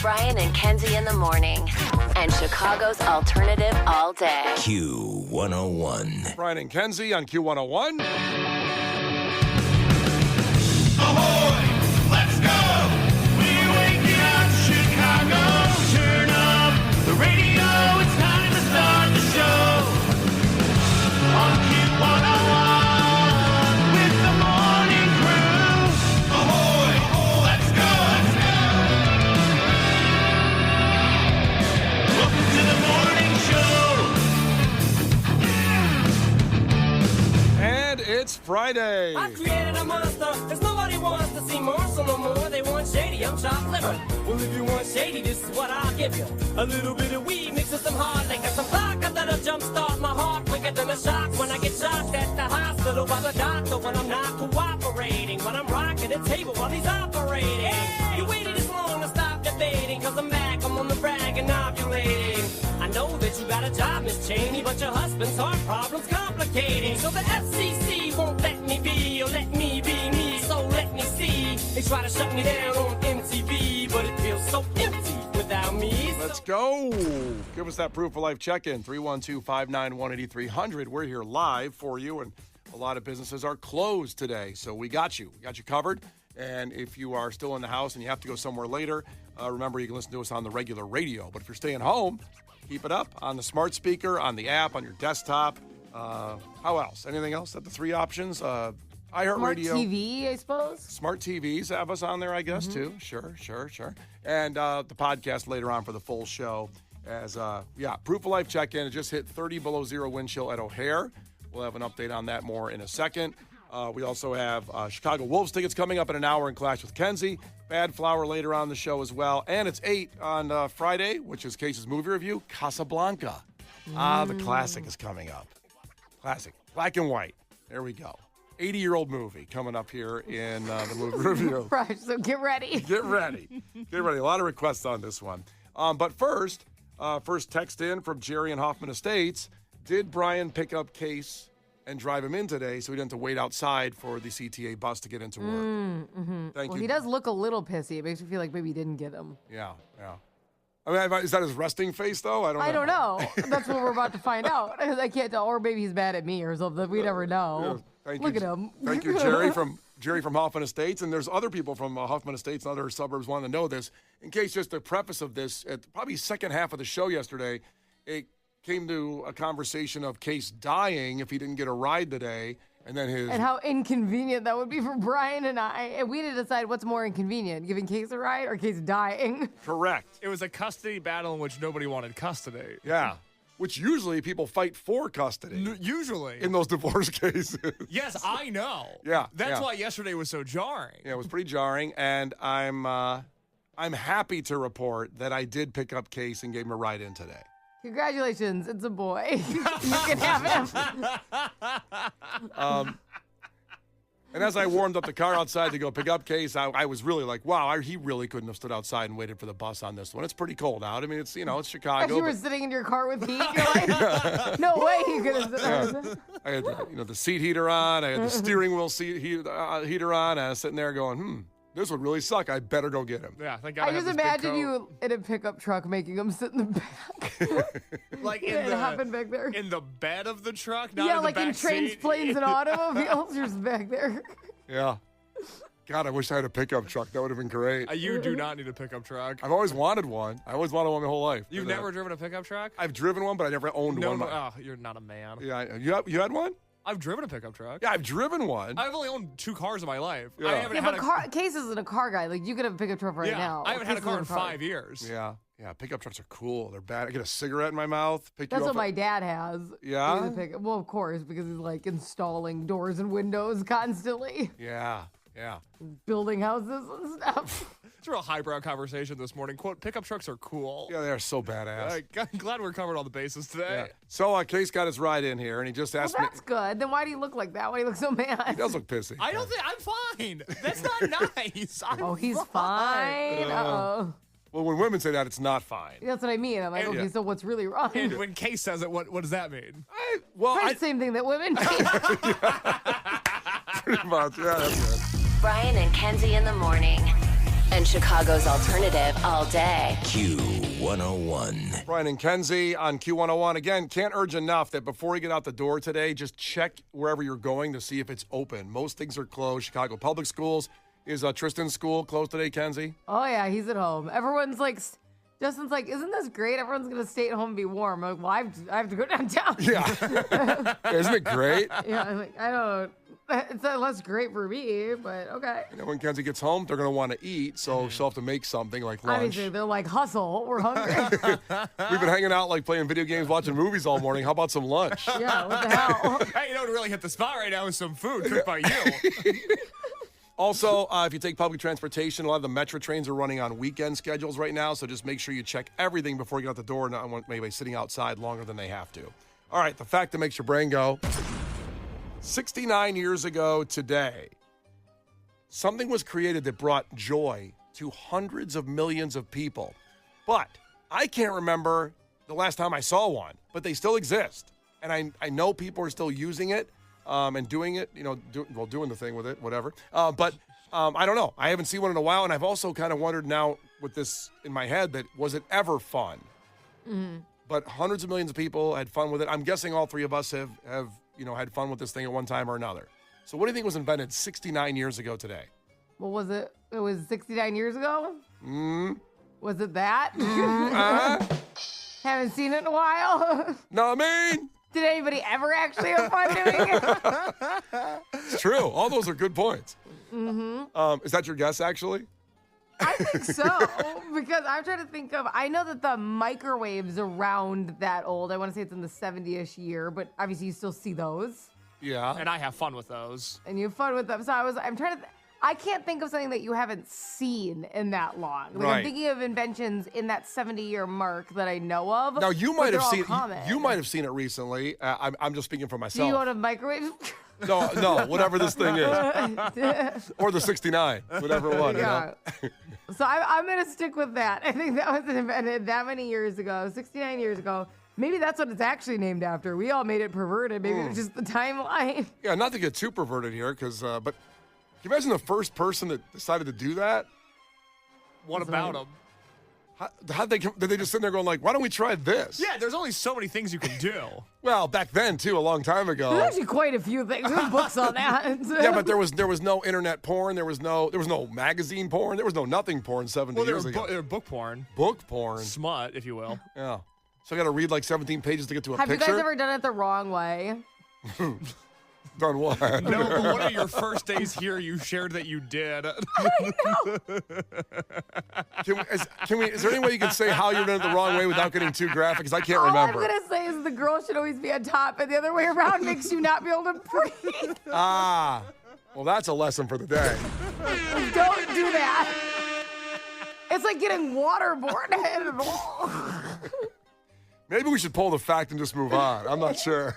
Brian and Kenzie in the morning. And Chicago's alternative all day. Q101. Brian and Kenzie on Q101. Ahoy! Let's go! We're waking up Chicago. Turn up the radio. It's time to start the show. On Q101 with the morning crew. Ahoy! Let's go! Welcome to the morning show. And it's Friday. I created a monster, cause nobody wants to see Marshall no more. They want shady, I'm chopped liver. Well, if you want shady, this is what I'll give you. A little bit of weed mixed with some hard liquor, some vodka that'll jumpstart my heart quicker than a shock when I get shocked at the hospital by the doctor when I'm not cooperating. When I'm rocking the table while he's operating. Hey! You waited this long to stop debating, cause I'm back, I'm on the brag and ovulating. I know that you got a job, Miss Cheney, but your husband's heart problem's complicating. So the FCC won't let me be, or let me be me, so let me see. They try to shut me down on MTV, but it feels so empty without me. Let's go. Give us that proof of life check-in, 312-591-8300. We're here live for you, and a lot of businesses are closed today, so we got you. We got you covered. And if you are still in the house and you have to go somewhere later, remember you can listen to us on the regular radio. But if you're staying home, keep it up on the smart speaker, on the app, on your desktop. How else? Anything else? That the three options? iHeartRadio. Smart TV, I suppose. Smart TVs have us on there, I guess, too. Sure. And the podcast later on for the full show. As, proof of life check-in. It just hit 30 below zero wind chill at O'Hare. We'll have an update on that more in a second. We also have Chicago Wolves tickets coming up in an hour in Clash with Kenzie. Bad Flower later on the show as well. And it's 8 on Friday, which is Case's movie review, Casablanca. The classic is coming up. Classic. Black and white. There we go. 80-year-old movie coming up here in the movie review. Right, so get ready. Get ready. A lot of requests on this one. But first text in from Jerry and Hoffman Estates. Did Brian pick up Case and drive him in today so he didn't have to wait outside for the CTA bus to get into work? Thank you. He does look a little pissy. It makes me feel like maybe he didn't get him. Yeah. I mean, is that his resting face, though? I don't know. That's what we're about to find out. I can't tell. Or maybe he's mad at me or something. We never know. Yeah, Look at him. Thank you, Jerry from Hoffman Estates. And there's other people from Hoffman Estates and other suburbs wanting to know this. In case just the preface of this, at probably second half of the show yesterday, it came to a conversation of Case dying if he didn't get a ride today. And how inconvenient that would be for Brian and I. And we had to decide what's more inconvenient, giving Case a ride or Case dying. Correct. It was a custody battle in which nobody wanted custody. Yeah. Which usually people fight for custody. Usually. In those divorce cases. Yes, I know. Yeah. That's why yesterday was so jarring. Yeah, it was pretty jarring. And I'm happy to report that I did pick up Case and gave him a ride in today. Congratulations, it's a boy. You can have him. And as I warmed up the car outside to go pick up Case, I was really like, wow, he really couldn't have stood outside and waited for the bus on this one. It's pretty cold out. I mean, it's Chicago. If you were sitting in your car with heat, you're like, no way he could have stood. I had the seat heater on. I had the steering wheel heater on. And I was sitting there going, this would really suck. I better go get him. Yeah, thank God. I just imagine you in a pickup truck making him sit in the back. Like happened back there. In the bed of the truck, not yeah, in the like back in trains, seat. planes, and automobiles. You're just back there. Yeah. God, I wish I had a pickup truck. That would have been great. You do not need a pickup truck. I've always wanted one. I always wanted one my whole life. You've never driven a pickup truck? I've driven one, but I never owned one. Oh, you're not a man. Yeah, you had one? I've driven a pickup truck. Yeah, I've driven one. I've only owned 2 cars in my life. Yeah. I haven't had Case isn't a car guy. Like, you could have a pickup truck right now. I haven't had a car in 5 years. Yeah, pickup trucks are cool. They're bad. I get a cigarette in my mouth. That's what my dad has. Yeah? Well, of course, because he's, like, installing doors and windows constantly. Yeah. Building houses and stuff. It's a real highbrow conversation this morning. Quote, pickup trucks are cool. Yeah, they are so badass. I'm glad we're covering all the bases today. Yeah. So Case got his ride in here, and he just asked me. That's good. Then why do you look like that? Why do you look so mad? He does look pissy. I don't think I'm fine. That's not nice. He's fine. Uh-oh. Well, when women say that, it's not fine. That's what I mean. I'm like, okay, so what's really wrong? And when Case says it, what does that mean? The same thing that women mean. Pretty much, yeah. That's good. Brian and Kenzie in the morning. and Chicago's alternative all day. Q101. Brian and Kenzie on Q101. Again, can't urge enough that before you get out the door today, just check wherever you're going to see if it's open. Most things are closed. Chicago Public Schools. Is Tristan's school closed today, Kenzie? Oh, yeah, he's at home. Everyone's like, Justin's like, isn't this great? Everyone's going to stay at home and be warm. I'm like, well, I have to go downtown. Yeah. Isn't it great? Yeah, I'm like, I don't know. It's less great for me, but okay. You know, when Kenzie gets home, they're going to want to eat, so she'll have to make something like lunch. Obviously, they're like, hustle. We're hungry. We've been hanging out, like playing video games, watching movies all morning. How about some lunch? Yeah, what the hell? Hey, you know what really hit the spot right now is some food cooked by you. Also, if you take public transportation, a lot of the Metro trains are running on weekend schedules right now, so just make sure you check everything before you get out the door, not want anybody sitting outside longer than they have to. All right, the fact that makes your brain go. 69 years ago today, something was created that brought joy to hundreds of millions of people. But I can't remember the last time I saw one, but they still exist. And I know people are still using it. And doing it, you know, doing the thing with it, whatever. But I don't know. I haven't seen one in a while, and I've also kind of wondered now with this in my head that was it ever fun? Mm-hmm. But hundreds of millions of people had fun with it. I'm guessing all three of us have had fun with this thing at one time or another. So what do you think was invented 69 years ago today? What was it? It was 69 years ago? Was it that? Haven't seen it in a while. No, I mean... Did anybody ever actually have fun doing it? It's true. All those are good points. Mm-hmm. Is that your guess, actually? I think so, because I'm trying to think of, I know that the microwave's around that old. I want to say it's in the 70-ish year, but obviously you still see those. Yeah. And I have fun with those. And you have fun with them. So I'm trying to, I can't think of something that you haven't seen in that long. Like, right. I'm thinking of inventions in that 70-year mark that I know of. Now you might have seen common. you might have seen it recently. I'm just speaking for myself. Do you want a microwave? No, whatever this thing is, or the 69, whatever one. Yeah. You know? So I'm gonna stick with that. I think that was invented that many years ago, 69 years ago. Maybe that's what it's actually named after. We all made it perverted. Maybe it's just the timeline. Yeah, not to get too perverted here, but. Can you imagine the first person that decided to do that? What about them? Did they just sit there going like, why don't we try this? Yeah, there's only so many things you can do. Well, back then too, a long time ago. There's actually quite a few things. There's books on that. Yeah, but there was no internet porn. There was no magazine porn. There was no nothing porn 70 years ago. There were book porn. Book porn. Smut, if you will. Yeah. So I got to read like 17 pages to get to a Have picture. you guys ever done it the wrong way? Done what? No, but one of your first days here, you shared that you did. Is there any way you can say how you're doing it the wrong way without getting too graphic? Because I can't All remember. I'm going to say is the girl should always be on top, and the other way around makes you not be able to breathe. Well, that's a lesson for the day. Don't do that. It's like getting waterboarded. Maybe we should pull the fact and just move on. I'm not sure.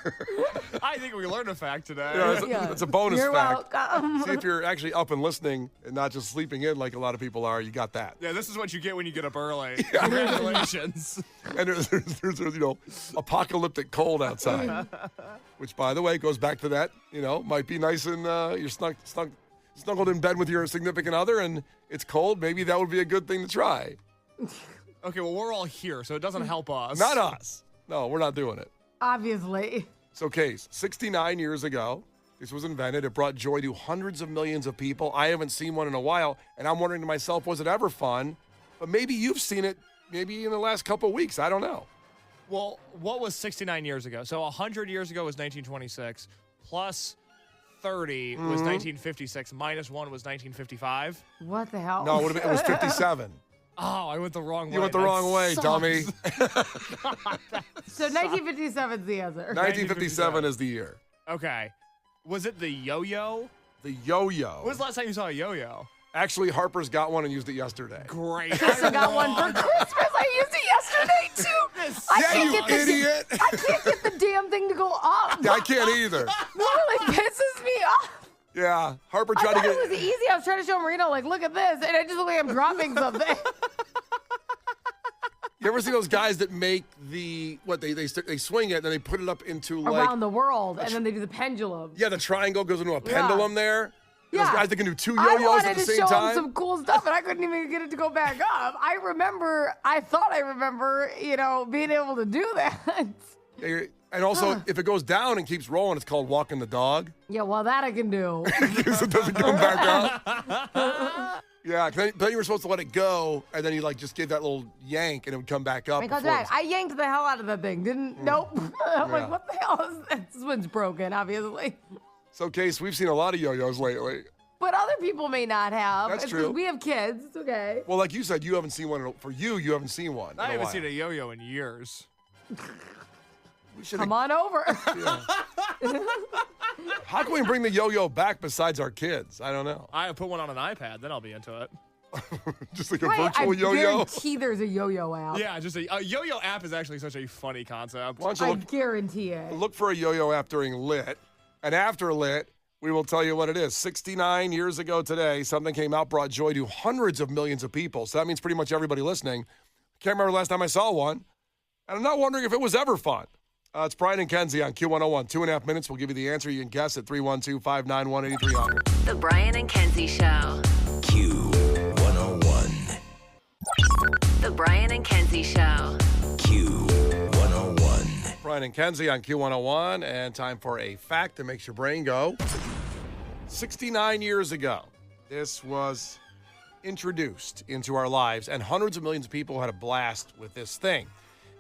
I think we learned a fact today. It's a bonus You're fact. welcome. See if you're actually up and listening and not just sleeping in like a lot of people are. You got that. Yeah, this is what you get when you get up early. Congratulations. And there's apocalyptic cold outside, which, by the way, goes back to that. Might be nice and you're snuggled in bed with your significant other, and it's cold. Maybe that would be a good thing to try. Okay, well, we're all here, so it doesn't help us. Not us. No, we're not doing it. Obviously. So, Case, 69 years ago, this was invented. It brought joy to hundreds of millions of people. I haven't seen one in a while, and I'm wondering to myself, was it ever fun? But maybe you've seen it maybe in the last couple of weeks. I don't know. Well, what was 69 years ago? So 100 years ago was 1926, plus 30 was 1956, minus 1 was 1955. What the hell? No, it was 57. Oh, I went the wrong way. You went the wrong way, dummy. So 1957 is the answer. 1957 is the year. Okay. Was it the yo-yo? The yo-yo. When was the last time you saw a yo-yo? Actually, Harper's got one and used it yesterday. Great. I got one for Christmas. I used it yesterday, too. You idiot. I can't get the damn thing to go up. I can't either. No, it like pisses me off. Yeah, Harper I tried to thought get it was easy. I was trying to show Marino, like, look at this. And I just look like I'm dropping something. You ever see those guys that make they swing it and then they put it up into like Around the world. And then they do the pendulum. Yeah, the triangle goes into a pendulum there. Those guys that can do 2 I yo-yos wanted at the to same show him time. some cool stuff, and I couldn't even get it to go back up. I thought I remember, being able to do that. And also, if it goes down and keeps rolling, it's called walking the dog. Yeah, well, that I can do. Because it doesn't come back up. Yeah, then you were supposed to let it go, and then you just give that little yank, and it would come back up. It goes before back. I yanked the hell out of that thing. Nope. I'm like, Yeah. what the hell is this? This one's broken, obviously. So, Case, we've seen a lot of yo-yos lately. But other people may not have. That's It's 'cause true. We have kids. It's okay. Well, like you said, you haven't seen one. For you haven't seen one. I haven't seen a yo-yo in years. We should. Come on over. How can we bring the yo-yo back besides our kids? I don't know. I put one on an iPad, then I'll be into it. Just like a I virtual yo-yo. guarantee there's a yo-yo app. Yeah, just a yo-yo app is actually such a funny concept. Why don't I you guarantee it. look for a yo-yo app during Lit, and after Lit, we will tell you what it is. 69 years ago today, something came out, brought joy to hundreds of millions of people. So that means pretty much everybody listening. Can't remember the last time I saw one, and I'm not wondering if it was ever fun. It's Brian and Kenzie on Q101. 2.5 minutes. We'll give you the answer. You can guess at 312-591-8300. The Brian and Kenzie Show. Q101. The Brian and Kenzie Show. Q101. Brian and Kenzie on Q101, and time for a fact that makes your brain go. 69 years ago, this was introduced into our lives, and hundreds of millions of people had a blast with this thing.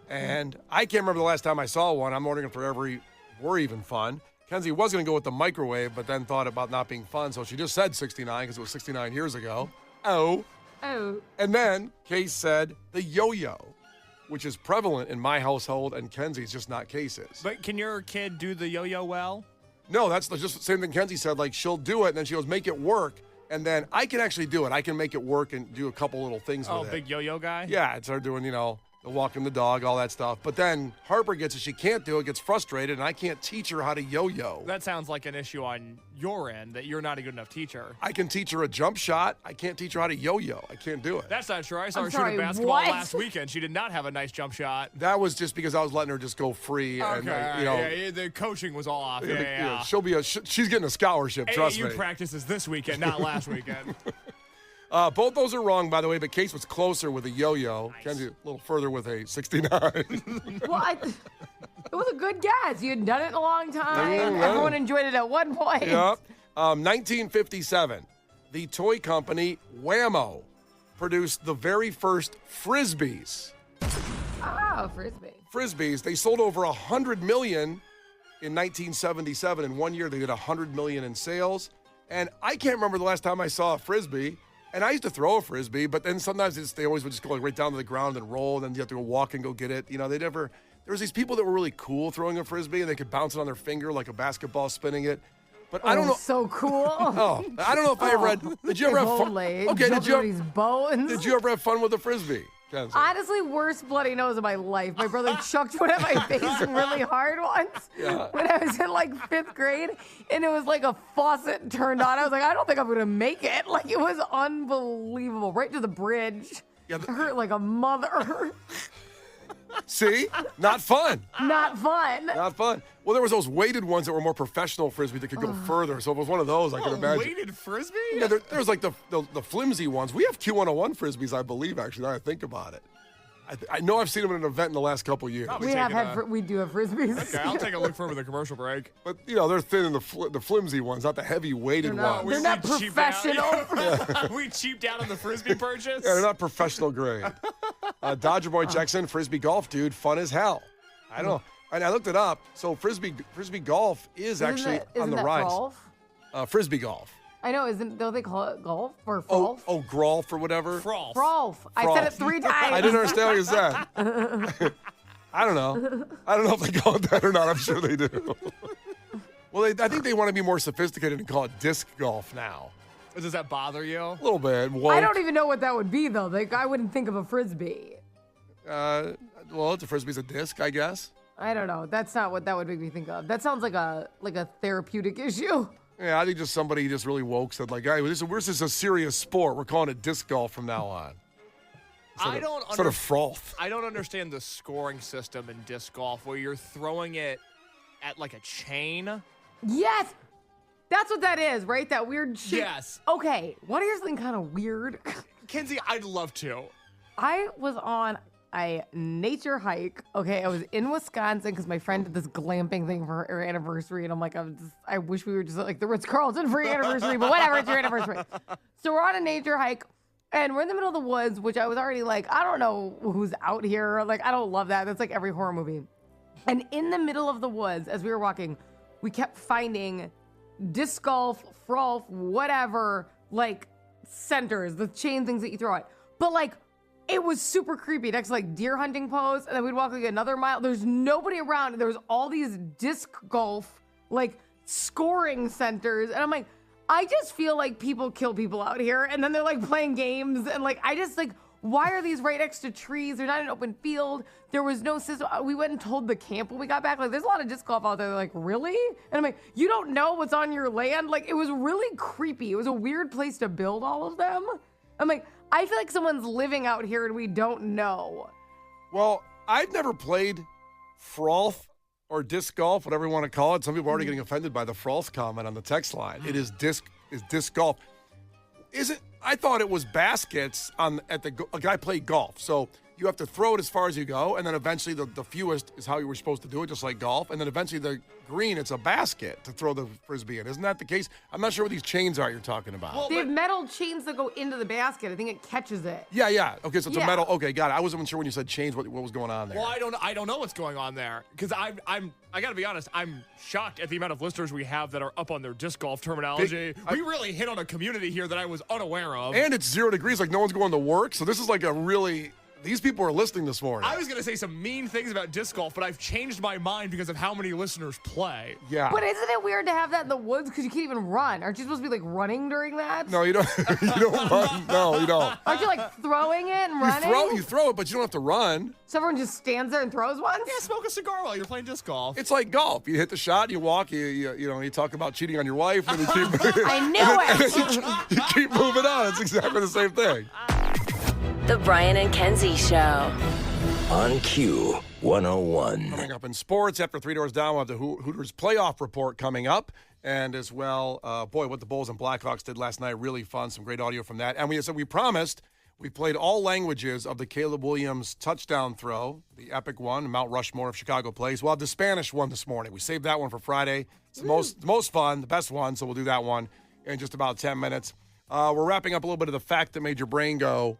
And I can't remember the last time I saw one. I'm wondering if they ever were even fun. Kenzie was going to go with the microwave, but then thought about not being fun, so she just said 69 because it was 69 years ago. Oh. And then Case said the yo-yo, which is prevalent in my household, and Kenzie's just not Case's. But can your kid do the yo-yo well? No, that's just the same thing Kenzie said. She'll do it, and then she goes, make it work. And then I can actually do it. I can make it work and do a couple little things with it. Big yo-yo guy? Yeah, I'd start doing, the walking the dog, all that stuff. But then Harper gets it. She can't do it, gets frustrated, and I can't teach her how to yo-yo. That sounds like an issue on your end, that you're not a good enough teacher. I can teach her a jump shot. I can't teach her how to yo-yo. I can't do it. That's not true. I saw her sorry, shooting basketball what? last weekend. She did not have a nice jump shot. That was just because I was letting her just go free. And, yeah, the coaching was off. Yeah. she'll be she's getting a scholarship, trust me. AAU practices this weekend, not last weekend. Both those are wrong, by the way, but Case was closer with a yo-yo. Nice. Kenzie a little further with a 69. Well, it was a good guess. You had done it in a long time. Yeah. Everyone enjoyed it at one point. Yep. 1957, the toy company Whammo produced the very first Frisbees. Oh, Frisbee. Frisbees, they sold over 100 million in 1977. In 1 year, they did 100 million in sales. And I can't remember the last time I saw a Frisbee. And I used to throw a Frisbee, but then sometimes they always would just go right down to the ground and roll, and then you have to go walk and go get it. There was these people that were really cool throwing a Frisbee, and they could bounce it on their finger like a basketball spinning it. But I don't know. So cool. Oh, I don't know if I ever had. Did you ever have fun? Okay, these bones. did you ever have fun with a Frisbee, Kenzie? Honestly, worst bloody nose of my life. My brother chucked one at my face really hard once when I was in 5th grade, and it was like a faucet turned on. I was like, I don't think I'm gonna make it. It was unbelievable, right to the bridge. Yeah, It hurt like a mother. See? Not fun. Not fun. Not fun. Well, there was those weighted ones that were more professional Frisbee that could go further. So if it was one of those, I could imagine. Weighted Frisbee? Yeah, there was the flimsy ones. We have Q101 Frisbees, I believe, actually, now I think about it. I know I've seen them at an event in the last couple years. Probably We taking have we do have Frisbees. Okay, I'll take a look for them with a commercial break. But, they're thin in the flimsy ones, not the heavy weighted ones. They're not We cheaped out. professional. We cheaped out on the Frisbee purchase. Yeah, they're not professional grade. Dodger Boy checks in, Frisbee golf, dude, fun as hell. I don't know. And I looked it up. So Frisbee golf is actually on the rise. Golf? Frisbee golf. I know, don't they call it golf or golf? Oh, golf or whatever. Frolf. Rolf. I said it 3 times. I didn't understand what you said. I don't know. I don't know if they call it that or not. I'm sure they do. Well, I think they want to be more sophisticated and call it disc golf now. Does that bother you? A little bit. Woke. I don't even know what that would be, though. I wouldn't think of a Frisbee. Well, it's a Frisbee's a disc, I guess. I don't know. That's not what that would make me think of. That sounds like a therapeutic issue. Yeah, I think just somebody just really woke said, hey, this is a serious sport. We're calling it disc golf from now on. Sort of froth. I don't understand the scoring system in disc golf where you're throwing it at a chain. Yes. That's what that is, right? That weird shit. Yes. Okay, want to hear something kind of weird? Kenzie, I'd love to. I was on a nature hike. Okay, I was in Wisconsin because my friend did this glamping thing for her anniversary, and I'm like, I wish we were just like the Ritz-Carlton for your anniversary, but whatever, it's your anniversary. So we're on a nature hike, and we're in the middle of the woods, which I was already like, I don't know who's out here. Like, I don't love that. That's like every horror movie. And in the middle of the woods, as we were walking, we kept finding disc golf, frolf, whatever, like centers, the chain things that you throw at. But like, it was super creepy next to like deer hunting posts. And then we'd walk like another mile. There's nobody around. And there was all these disc golf, like scoring centers. And I'm like, I just feel like people kill people out here. And then they're like playing games. And like, I just like, why are these right next to trees? They're not an open field. There was no system. We went and told the camp when we got back, like, there's a lot of disc golf out there. They're like, really? And I'm like, you don't know what's on your land? Like, it was really creepy. It was a weird place to build all of them. I'm like, I feel like someone's living out here and we don't know. Well, I've never played frolf or disc golf, whatever you want to call it. Some people are already getting offended by the frolf comment on the text line. It is disc golf. I thought it was baskets a guy played golf. So you have to throw it as far as you go, and then eventually the fewest is how you were supposed to do it, just like golf. And then eventually the green, it's a basket to throw the frisbee in. Isn't that the case? I'm not sure what these chains are you're talking about. Well, they have metal chains that go into the basket. I think it catches it. Yeah. Okay, so it's a Yeah. metal. Okay, got it. I wasn't sure when you said chains what was going on there. Well, I don't know what's going on there because I got to be honest. I'm shocked at the amount of listeners we have that are up on their disc golf terminology. We really hit on a community here that I was unaware of. And it's 0 degrees, like no one's going to work. So this is like a really. These people are listening this morning. I was going to say some mean things about disc golf, but I've changed my mind because of how many listeners play. Yeah. But isn't it weird to have that in the woods because you can't even run? Aren't you supposed to be like running during that? No, you don't. You don't run. No, you don't. Aren't you like throwing it and running? You throw it, but you don't have to run. So everyone just stands there and throws one? Yeah, smoke a cigar while you're playing disc golf. It's like golf. You hit the shot, you walk, you talk about cheating on your wife, and you keep. I knew it. You keep moving on. It's exactly the same thing. The Brian and Kenzie Show. On Q 101. Coming up in sports, after 3 doors down, we'll have the Hooters playoff report coming up. And as well, what the Bulls and Blackhawks did last night, really fun. Some great audio from that. And we promised, we played all languages of the Caleb Williams touchdown throw, the epic one, Mount Rushmore of Chicago plays. We'll have the Spanish one this morning. We saved that one for Friday. It's the most fun, the best one, so we'll do that one in just about 10 minutes. We're wrapping up a little bit of the fact that made your brain go.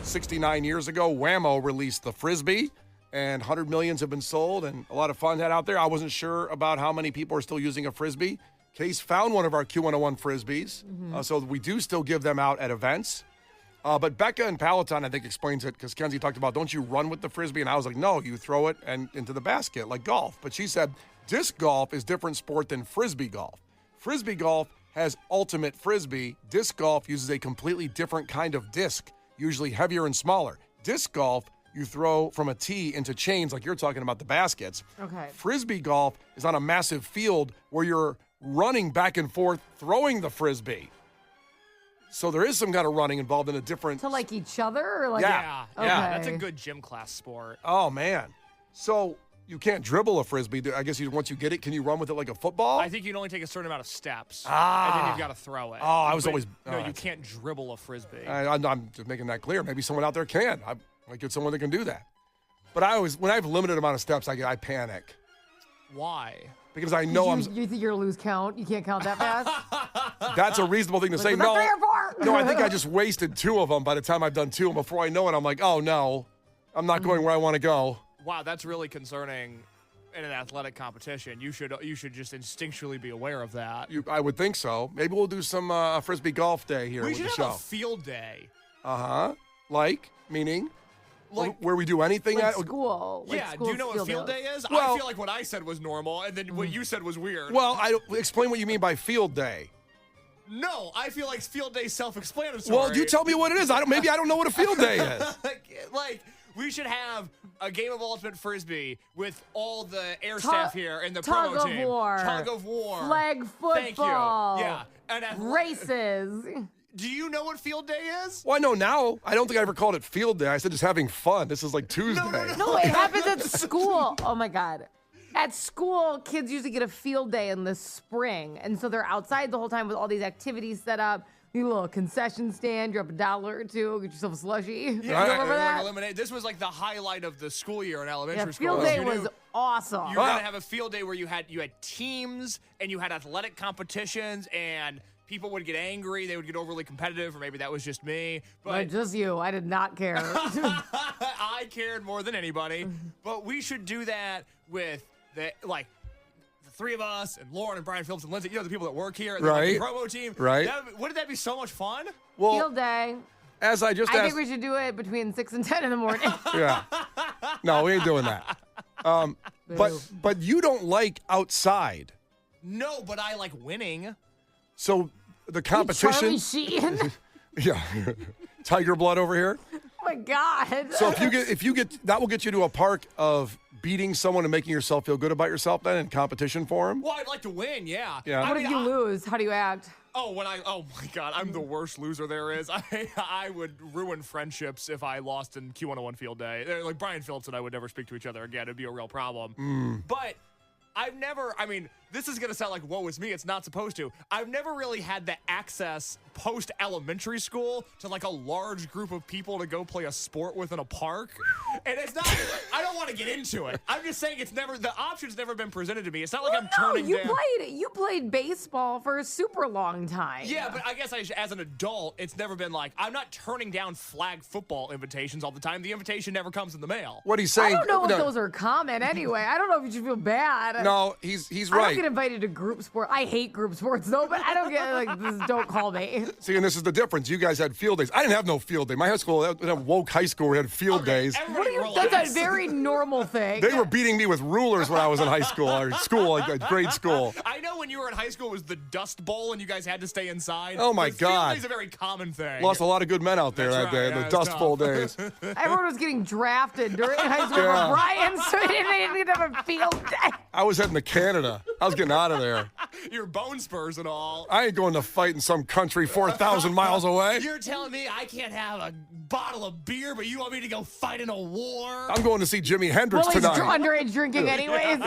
69 years ago, Whammo released the Frisbee, and 100 millions have been sold, and a lot of fun had out there. I wasn't sure about how many people are still using a Frisbee. Case found one of our Q101 Frisbees, so we do still give them out at events. But Becca and Palatine, I think, explains it, because Kenzie talked about, don't you run with the Frisbee? And I was like, no, you throw it into the basket, like golf. But she said, disc golf is different sport than Frisbee golf. Frisbee golf has ultimate Frisbee. Disc golf uses a completely different kind of disc, usually heavier and smaller. Disc golf, you throw from a tee into chains like you're talking about the baskets. Okay. Frisbee golf is on a massive field where you're running back and forth, throwing the Frisbee. So there is some kind of running involved in a different... To like each other? Or like Yeah. Okay. That's a good gym class sport. Oh, man. So you can't dribble a Frisbee. I guess once you get it, can you run with it like a football? I think you can only take a certain amount of steps. Ah. And then you've got to throw it. Oh, I was always... No, all you right. can't dribble a Frisbee. I'm just making that clear. Maybe someone out there can. I might get someone that can do that. But when I have a limited amount of steps, I panic. Why? Because I know You think you're going to lose count? You can't count that fast? that's a reasonable thing to say. Was that No, 3 or 4? no, I think I just wasted 2 of them by the time I've done 2. And before I know it, I'm like, oh, no, I'm not going where I want to go. Wow, that's really concerning in an athletic competition. You should just instinctually be aware of that. I would think so. Maybe we'll do some Frisbee golf day here We with should the have show. a field day. Uh-huh. Like, meaning? Like- where we do anything Like at? school. Like Yeah, do school you know what field days. day is? Well- I feel like what I said was normal, and then what you said was weird. Well, explain what you mean by field day. No, I feel like field day self-explanatory. Well, you tell me what it is. Maybe I don't know what a field day is. like, we should have a game of ultimate frisbee with all the air staff here and the Tug promo of team. war. Tug of war. Flag Thank football. you. Yeah. And Races. do you know what field day is? Well, I know now. I don't think I ever called it field day. I said just having fun. This is like Tuesday. No, it happens at school. Oh, my God. At school, kids usually get a field day in the spring, and so they're outside the whole time with all these activities set up. You little concession stand, drop $1 or $2, get yourself a slushie. Yeah, You remember that? Lemonade. This was like the highlight of the school year in elementary Yeah, school. field day You was knew awesome. You were gonna have a field day where you had teams and you had athletic competitions and people would get angry. They would get overly competitive, or maybe that was just me. But just you. I did not care. I cared more than anybody. But we should do that with the three of us and Lauren and Brian Phillips and Lindsay, the people that work here, and Right. the promo team. Right. Wouldn't that be so much fun? Well, Field day. as I just I asked. think we should do it between 6 and 10 in the morning. Yeah. No, we ain't doing that. But you don't like outside. No, but I like winning. So the Charlie competition. Sheen. Yeah. Tiger blood over here. Oh my God. So if you get that will get you to a park of beating someone and making yourself feel good about yourself then in competition for him. Well, I'd like to win, yeah. Yeah. What if you lose? How do you act? Oh my God, I'm the worst loser there is. I would ruin friendships if I lost in Q101 field day. Like Brian Phillips and I would never speak to each other again. It'd be a real problem. But this is going to sound like woe is me. It's not supposed to. I've never really had the access post-elementary school to like a large group of people to go play a sport with in a park. And it's not, I don't want to get into it. I'm just saying the option's never been presented to me. It's not like I'm turning down. You played baseball for a super long time. Yeah, but I guess as an adult, it's never been like, I'm not turning down flag football invitations all the time. The invitation never comes in the mail. What he's saying. I don't know if those are common anyway. I don't know if you should feel bad. No, he's I right. don't get invited to group sport. I hate group sports though, but I don't get don't call me. See, and this is the difference. You guys had field days. I didn't have no field day. My high school, woke high school, we had field days. That's a very normal thing. They were beating me with rulers when I was in high school, or school, like grade school. I know when you were in high school, it was the Dust Bowl, and you guys had to stay inside. Oh, my But God. Field day's a very common thing. Lost a lot of good men out there That's that day, right, yeah, the it's Dust Bowl days. Everyone was getting drafted during high school Yeah. for Brian, so they didn't have a field day. I was heading to Canada. I was getting out of there. Your bone spurs and all. I ain't going to fight in some country 4,000 miles away. You're telling me I can't have a bottle of beer, but you want me to go fight in a war? I'm going to see Jimi Hendrix Well, he's tonight. underage drinking anyways.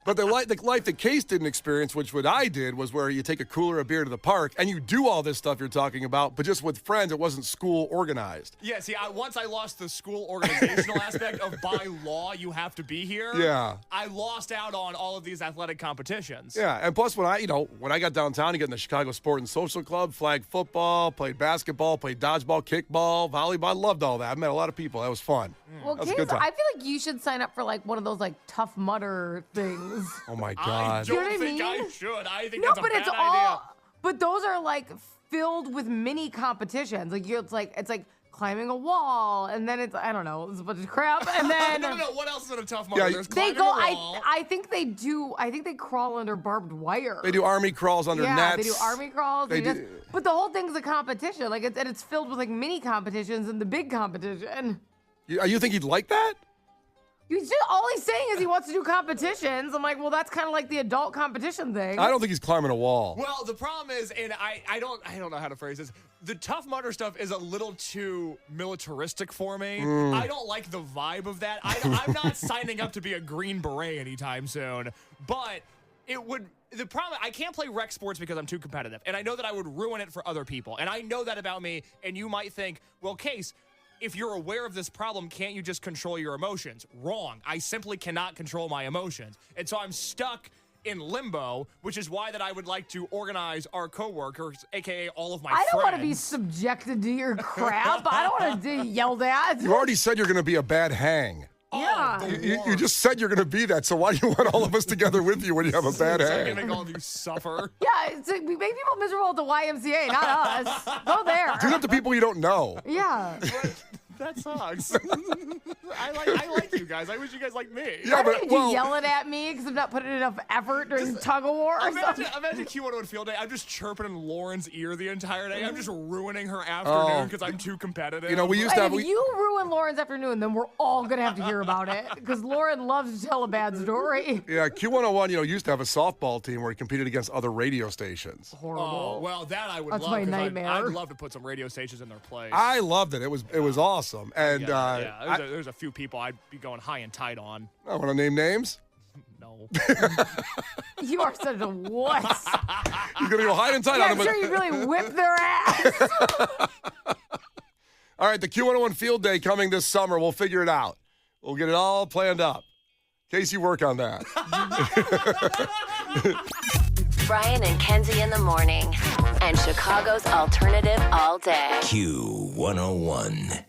But the life that Case didn't experience, which what I did, was where you take a cooler of beer to the park and you do all this stuff you're talking about, but just with friends. It wasn't school organized. Yeah, see, once I lost the school organizational aspect of by law you have to be here. Yeah. I lost out on all of these athletic competitions. Yeah, and plus when I got downtown to get in the Chicago Sport and Social Club, flag football, played basketball, played dodgeball, kickball, volleyball. I loved all that. I met a lot of people. That was fun. Well, That was a Kings, good time. I feel like you should sign up for like one of those like Tough Mudder things. Oh my I God. don't You know what I think mean? I should. I think No, that's a but bad it's idea. all. But those are like filled with mini competitions. Like it's like climbing a wall, and then it's I don't know, it's a bunch of crap, and then No. What else is in a tough Yeah, market? There's they climbing go. a wall. I think they do. I think they crawl under barbed wire. They do army crawls under Yeah, nets. they do army crawls. They They do- but the whole thing's a competition. Like it's filled with like mini competitions and the big competition. You think he'd like that? All he's saying is he wants to do competitions. I'm like, well, that's kind of like the adult competition thing. I don't think he's climbing a wall. Well, the problem is, and I don't know how to phrase this. The Tough Mudder stuff is a little too militaristic for me. I don't like the vibe of that. I'm not signing up to be a Green Beret anytime soon. But it would. The problem, I can't play rec sports because I'm too competitive, and I know that I would ruin it for other people. And I know that about me. And you might think, well, Case, if you're aware of this problem, can't you just control your emotions? Wrong. I simply cannot control my emotions. And so I'm stuck in limbo, which is why that I would like to organize our coworkers, aka all of my friends. I don't want to be subjected to your crap. I don't want to be yelled at. You already said you're going to be a bad hang. Yeah. the You worst. just said you're going to be that, so why do you want all of us together with you when you have a bad I'm hang? gonna make all of you suffer. Yeah, we make people miserable at the YMCA, not us. Go there. Do that to people you don't know. Yeah. That sucks. I like you guys. I wish you guys liked me. Yeah, I but think you yelling at me because I'm not putting enough effort during tug of war or something. Imagine Q101 field day. I'm just chirping in Lauren's ear the entire day. I'm just ruining her afternoon because I'm too competitive. You know, we used to have. And if you ruin Lauren's afternoon, then we're all gonna have to hear about it because Lauren loves to tell a bad story. Yeah, Q101, used to have a softball team where he competed against other radio stations. Horrible. Oh, well, that I would That's love. my 'cause nightmare. I'd love to put some radio stations in their place. I loved it. It was awesome. And yeah. There's a few people I'd be going high and tight on. I want to name names. No. You are such a wuss. You're going to go hide and tight Yeah, on I'm them. sure you really whip their ass. All right, the Q101 Field Day coming this summer. We'll figure it out. We'll get it all planned up. Casey, work on that. Brian and Kenzie in the morning. And Chicago's alternative all day. Q101.